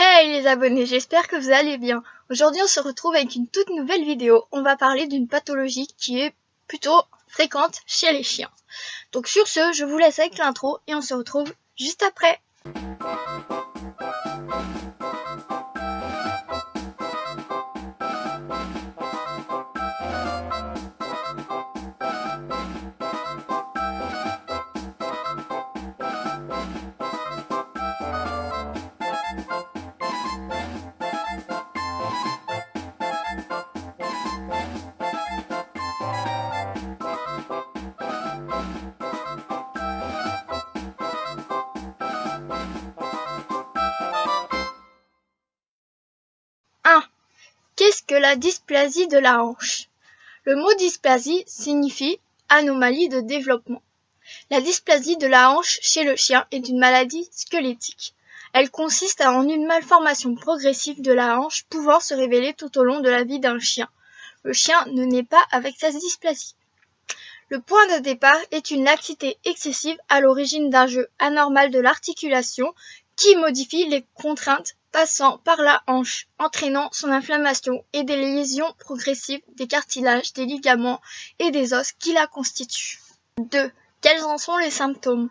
Hey les abonnés, j'espère que vous allez bien. Aujourd'hui on se retrouve avec une toute nouvelle vidéo. On va parler d'une pathologie qui est plutôt fréquente chez les chiens. Donc sur ce, je vous laisse avec l'intro et on se retrouve juste après. Qu'est-ce que la dysplasie de la hanche? Le mot dysplasie signifie anomalie de développement. La dysplasie de la hanche chez le chien est une maladie squelettique. Elle consiste en une malformation progressive de la hanche pouvant se révéler tout au long de la vie d'un chien. Le chien ne naît pas avec sa dysplasie. Le point de départ est une laxité excessive à l'origine d'un jeu anormal de l'articulation qui modifie les contraintes passant par la hanche, entraînant son inflammation et des lésions progressives des cartilages, des ligaments et des os qui la constituent. 2. Quels en sont les symptômes?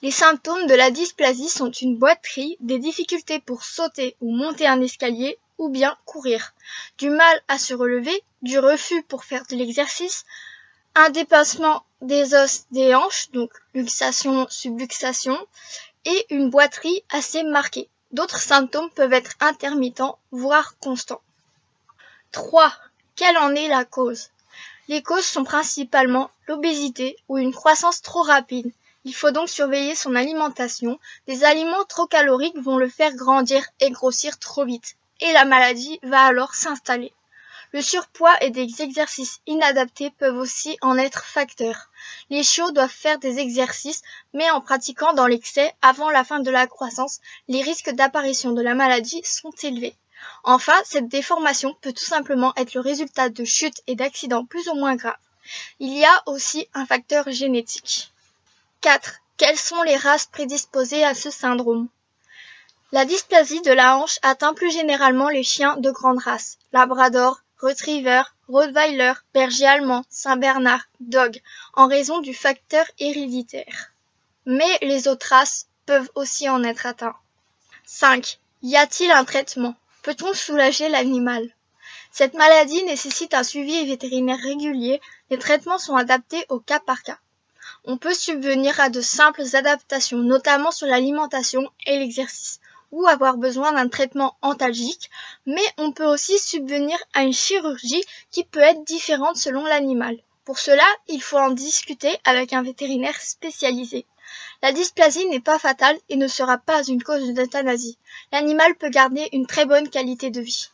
Les symptômes de la dysplasie sont une boiterie, des difficultés pour sauter ou monter un escalier ou bien courir, du mal à se relever, du refus pour faire de l'exercice, un dépassement des os des hanches, donc luxation, subluxation, et une boiterie assez marquée. D'autres symptômes peuvent être intermittents, voire constants. 3. Quelle en est la cause? Les causes sont principalement l'obésité ou une croissance trop rapide. Il faut donc surveiller son alimentation. Des aliments trop caloriques vont le faire grandir et grossir trop vite, et la maladie va alors s'installer. Le surpoids et des exercices inadaptés peuvent aussi en être facteurs. Les chiots doivent faire des exercices, mais en pratiquant dans l'excès avant la fin de la croissance, les risques d'apparition de la maladie sont élevés. Enfin, cette déformation peut tout simplement être le résultat de chutes et d'accidents plus ou moins graves. Il y a aussi un facteur génétique. 4. Quelles sont les races prédisposées à ce syndrome? La dysplasie de la hanche atteint plus généralement les chiens de grande race, labrador, retriever, rottweiler, berger allemand, saint-bernard, dog, en raison du facteur héréditaire. Mais les autres races peuvent aussi en être atteints. 5. Y a-t-il un traitement? Peut-on soulager l'animal? Cette maladie nécessite un suivi vétérinaire régulier. Les traitements sont adaptés au cas par cas. On peut subvenir à de simples adaptations, notamment sur l'alimentation et l'exercice, ou avoir besoin d'un traitement antalgique, mais on peut aussi subvenir à une chirurgie qui peut être différente selon l'animal. Pour cela, il faut en discuter avec un vétérinaire spécialisé. La dysplasie n'est pas fatale et ne sera pas une cause d'euthanasie. L'animal peut garder une très bonne qualité de vie.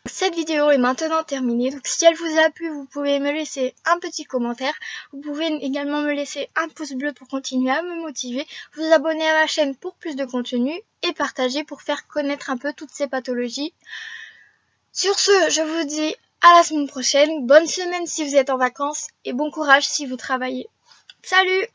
Cette vidéo est maintenant terminée, donc si elle vous a plu, vous pouvez me laisser un petit commentaire. Vous pouvez également me laisser un pouce bleu pour continuer à me motiver, vous abonner à ma chaîne pour plus de contenu et partager pour faire connaître un peu toutes ces pathologies. Sur ce, je vous dis à la semaine prochaine, bonne semaine si vous êtes en vacances et bon courage si vous travaillez. Salut!